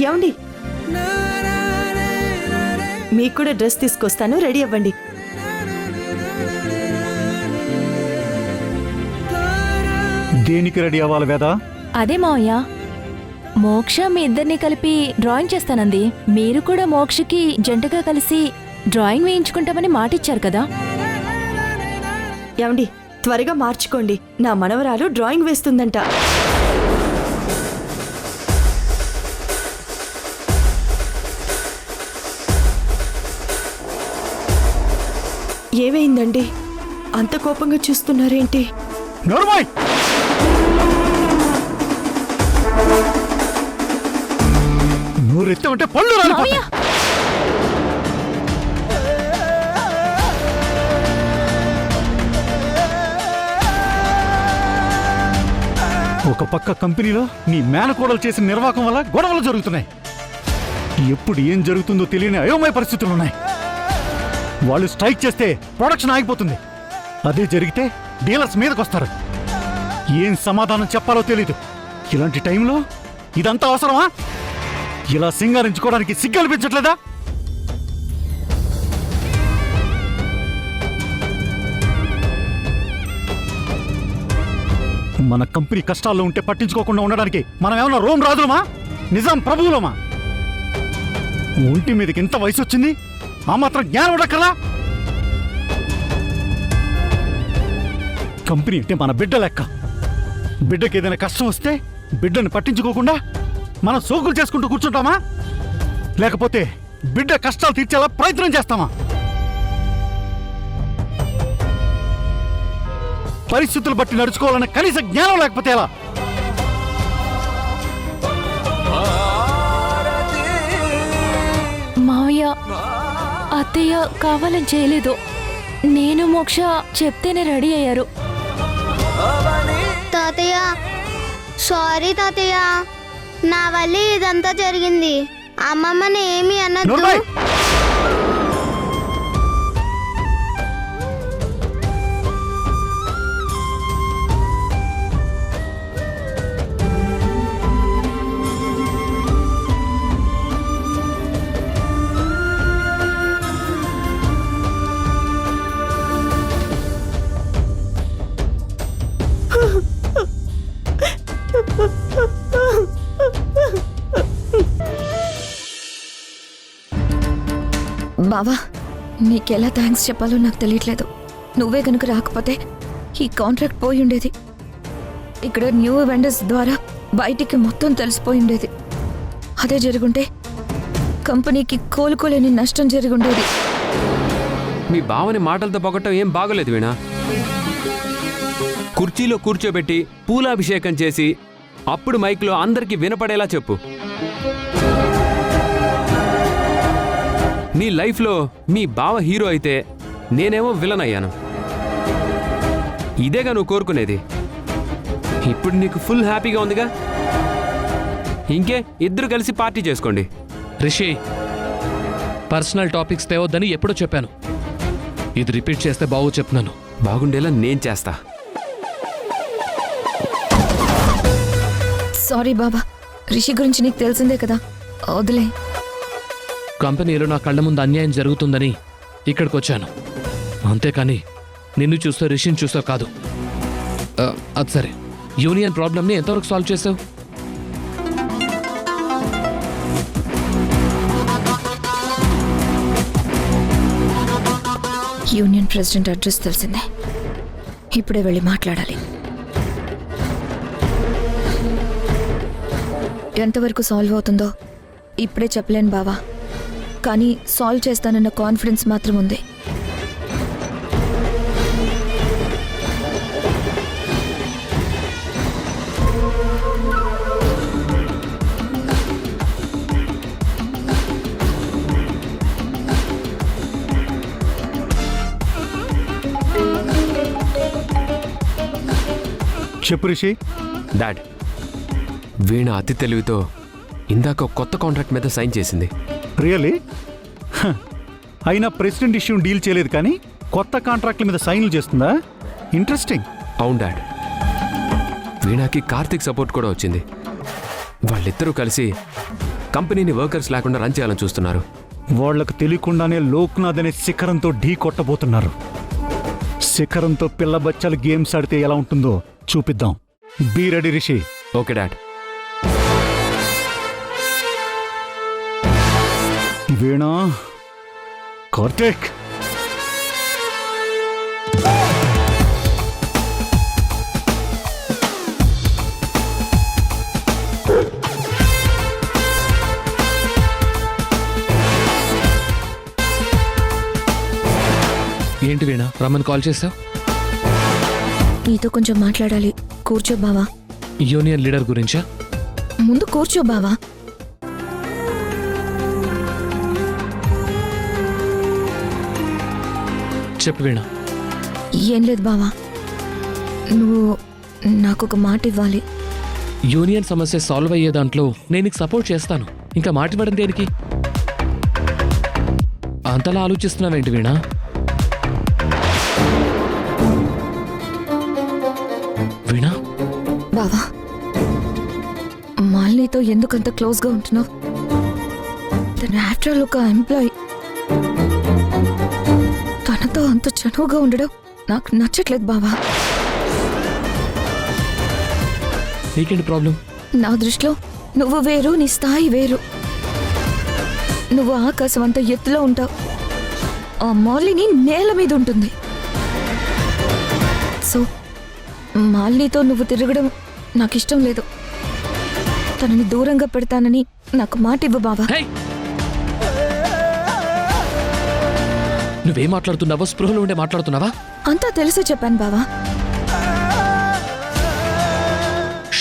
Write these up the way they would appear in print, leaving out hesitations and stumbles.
ఏమండి, మీకు కూడా డ్రెస్ తీసుకొస్తాను, రెడీ అవ్వండి. దేనికి రెడీ అవ్వాలి వేదా? అదే మావయ్య, మోక్ష మీ ఇద్దరిని కలిపి డ్రాయింగ్ చేస్తానంది. మీరు కూడా మోక్షకి జంటగా కలిసి డ్రాయింగ్ వేయించుకుంటామని మాటిచ్చారు కదా. ఏమండి, త్వరగా మార్చుకోండి, నా మనవరాలు డ్రాయింగ్ వేస్తుందంట. ఏమైందండి, అంత కోపంగా చూస్తున్నారేంటి? నువ్వు రెత్తామంటే పళ్ళు రాలిపోతాయి. ఒక పక్క కంపెనీలో నీ మేనకోడలు చేసిన నిర్వాహకం వల్ల గొడవలు జరుగుతున్నాయి. ఎప్పుడు ఏం జరుగుతుందో తెలియని అయోమయ పరిస్థితులున్నాయి. వాళ్ళు స్ట్రైక్ చేస్తే ప్రొడక్షన్ ఆగిపోతుంది. అదే జరిగితే డీలర్స్ మీదకొస్తారు. ఏం సమాధానం చెప్పాలో తెలీదు. ఇలాంటి టైంలో ఇదంతా అవసరమా? ఇలా సింగారించుకోవడానికి సిగ్గు అనిపించట్లేదా? మన కంపెనీ కష్టాల్లో ఉంటే పట్టించుకోకుండా ఉండడానికి మనం ఏమన్నా రోమ్ రాజులమా, నిజాం ప్రభువులమా? ఒంటి మీదకి ఎంత వయసు వచ్చింది, ఆ మాత్రం జ్ఞానం ఉండక్కలా? కంపెనీ అంటే మన బిడ్డ లెక్క. బిడ్డకి ఏదైనా కష్టం వస్తే బిడ్డను పట్టించుకోకుండా మనం సోకులు చేసుకుంటూ కూర్చుంటామా? లేకపోతే బిడ్డ కష్టాలు తీర్చేలా ప్రయత్నం చేస్తామా? పరిస్థితులు బట్టి నడుచుకోవాలన్న కనీస జ్ఞానం లేకపోతే ఎలా? మావయ్య, అత్తయ్య కావాలని చేయలేదు. నేను మోక్ష చెప్తేనే రెడీ అయ్యారు. తాతయ్య, సారీ తాతయ్య, నా వల్ల ఇదంతా జరిగింది. అమ్మమ్మని ఏమీ అనద్దు. బావా, నీకెలా థ్యాంక్స్ చెప్పాలో నాకు తెలియట్లేదు. నువ్వే కనుక రాకపోతే ఈ కాంట్రాక్ట్ పోయి ఉండేది. ఇక్కడ న్యూ వెండర్స్ ద్వారా బయటికి మొత్తం తెలిసిపోయి ఉండేది. అదే జరుగుంటే కంపెనీకి కోలుకోలేని నష్టం జరిగుండేది. మీ బావని మాటలతో పొగట్టం ఏం బాగోలేదు వీణా. కుర్చీలో కూర్చోబెట్టి పూలాభిషేకం చేసి అప్పుడు మైక్లో అందరికీ వినపడేలా చెప్పు. నీ లైఫ్లో మీ బావ హీరో అయితే నేనేమో విలన్ అయ్యాను. ఇదేగా నువ్వు కోరుకునేది. ఇప్పుడు నీకు ఫుల్ హ్యాపీగా ఉందిగా. ఇంకే ఇద్దరు కలిసి పార్టీ చేసుకోండి. రిషి, పర్సనల్ టాపిక్స్ తేవద్దని ఎప్పుడో చెప్పాను. ఇది రిపీట్ చేస్తే బాగు చెప్తున్నాను. బాగుండేలా నేను చేస్తా. సారీ బాబా, రిషి గురించి నీకు తెలిసిందే కదా, వదిలే. కంపెనీలో నా కళ్ళ ముందు అన్యాయం జరుగుతుందని ఇక్కడికి వచ్చాను. అంతేకాని నిన్ను చూస్తూ రిషిని చూస్తూ కాదు. అది సరే, యూనియన్ ప్రాబ్లమ్ని ఎంతవరకు సాల్వ్ చేసావు? యూనియన్ ప్రెసిడెంట్ అడ్రస్ తెలిసిందే. ఇప్పుడే వెళ్ళి మాట్లాడాలి. ఎంతవరకు సాల్వ్ అవుతుందో ఇప్పుడే చెప్పలేను బావా, కానీ సాల్వ్ చేస్తానన్న కాన్ఫిడెన్స్ మాత్రం ఉంది. చెప్పు రిషి. డాడ్, వీణ అతి తెలివితో ఇందాక కొత్త కాంట్రాక్ట్ మీద సైన్ చేసింది. రియలీ? అయినా ప్రెసిడెంట్ ఇష్యూ డీల్ చేయలేదు కానీ కొత్త కాంట్రాక్ట్ల మీద సైన్లు చేస్తుందా? ఇంట్రెస్టింగ్. అవును డాడ్, వీణాకి కార్తిక్ సపోర్ట్ కూడా వచ్చింది. వాళ్ళిద్దరూ కలిసి కంపెనీని వర్కర్స్ లేకుండా రన్ చేయాలని చూస్తున్నారు. వాళ్లకు తెలియకుండానే లోక్నాథ్ అనే శిఖరంతో ఢీ కొట్టబోతున్నారు. శిఖరంతో పిల్ల బచ్చాలు గేమ్స్ ఆడితే ఎలా ఉంటుందో చూపిద్దాం. Be ready Rishi. Okay dad. Veena, Karthik, ఏంటి వీణా రమ్మని కాల్ చేసావు? నీతో కొంచెం మాట్లాడాలి. కూర్చో బావా. యూనియన్ లీడర్ గురించా? ముందు కూర్చో బావా. చెప్పు వీణా. ఏం లేదు బావా, నువ్వు నాకొక మాట ఇవ్వాలి. యూనియన్ సమస్య సాల్వ్ అయ్యే దాంట్లో నేను నీకు సపోర్ట్ చేస్తాను. ఇంకా మాటివ్వడం దేనికి? అంతలా ఆలోచిస్తున్నావేంటి వీణా? వీణా, బావా, మాలినితో ఎందుకంత క్లోజ్గా ఉంటున్నావు? తను ఆఫ్టర్ ఆల్ ఒక ఎంప్లాయీ. తనతో అంత చనువుగా ఉండడం నాకు నచ్చట్లేదు బావా. నీకేంటి ప్రాబ్లం? నా దృష్టిలో నువ్వు వేరు, నీ స్థాయి వేరు. నువ్వు ఆకాశం అంత ఎత్తులో ఉంటావు, ఆ మాలిని నేల మీద ఉంటుంది. సో మాలినితో నువ్వు తిరగడం నాకు ఇష్టం లేదు. తనని దూరంగా పెడతానని నాకు మాట ఇవ్వు బావా. హే! నువ్వేం మాట్లాడుతున్నావో స్పృహలో ఉండే మాట్లాడుతున్నావా? అంతా తెలిసే చెప్పాను బావా.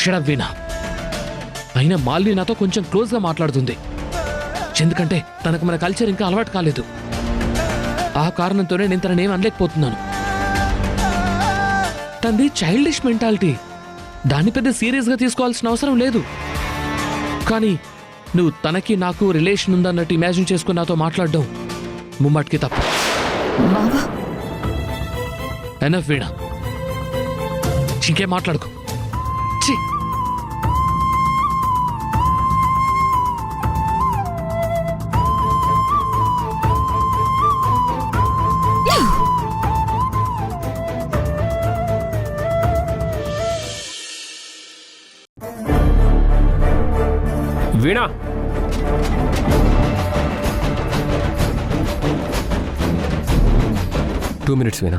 షడప్ వీణా. అయినా మాలిని నాతో కొంచెం క్లోజ్గా మాట్లాడుతుంది. ఎందుకంటే తనకు మన కల్చర్ ఇంకా అలవాటు కాలేదు. ఆ కారణంతోనే నేను తననేం అనలేకపోతున్నాను. తనది చైల్డిష్ మెంటాలిటీ. దాన్ని పెద్ద సీరియస్గా తీసుకోవాల్సిన అవసరం లేదు. కానీ నువ్వు తనకి నాకు రిలేషన్ ఉందన్నట్టు ఇమాజిన్ చేసుకుని నాతో మాట్లాడడం ముమ్మాటికి తప్పు. బావా, ఎనఫ్ వీణా, ఇంకేం మాట్లాడుకో. ఛీ! వీణా, టూ మినిట్స్ వీణా,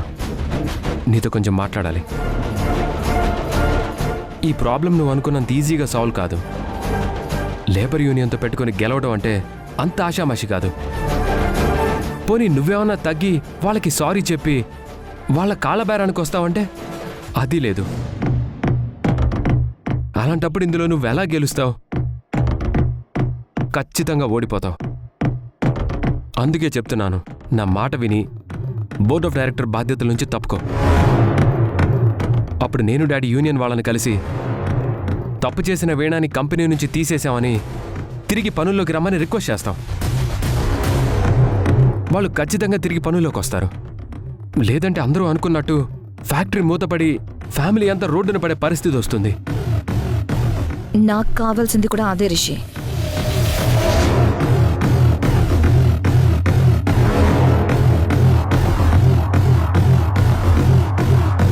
నీతో కొంచెం మాట్లాడాలి. ఈ ప్రాబ్లం నువ్వు అనుకున్నంత ఈజీగా సాల్వ్ కాదు. లేబర్ యూనియన్తో పెట్టుకుని గెలవడం అంటే అంత ఆషామాషి కాదు. పోనీ నువ్వేమన్నా తగ్గి వాళ్ళకి సారీ చెప్పి వాళ్ళ కాళ్ళబేరానికి వస్తావంటే అది లేదు. అలాంటప్పుడు ఇందులో నువ్వు ఎలా గెలుస్తావు? ఖచ్చితంగా ఓడిపోతావు. అందుకే చెప్తున్నాను, నా మాట విని బోర్డ్ ఆఫ్ డైరెక్టర్ బాధ్యతల నుంచి తప్పుకో. అప్పుడు నేను డాడీ యూనియన్ వాళ్ళని కలిసి తప్పు చేసిన వీణాని కంపెనీ నుంచి తీసేశామని తిరిగి పనుల్లోకి రమ్మని రిక్వెస్ట్ చేస్తాం. వాళ్ళు ఖచ్చితంగా తిరిగి పనుల్లోకి వస్తారు. లేదంటే అందరూ అనుకున్నట్టు ఫ్యాక్టరీ మూతపడి ఫ్యామిలీ అంతా రోడ్డున పడే పరిస్థితి వస్తుంది. నాకు కావాల్సింది కూడా అదే రిషి.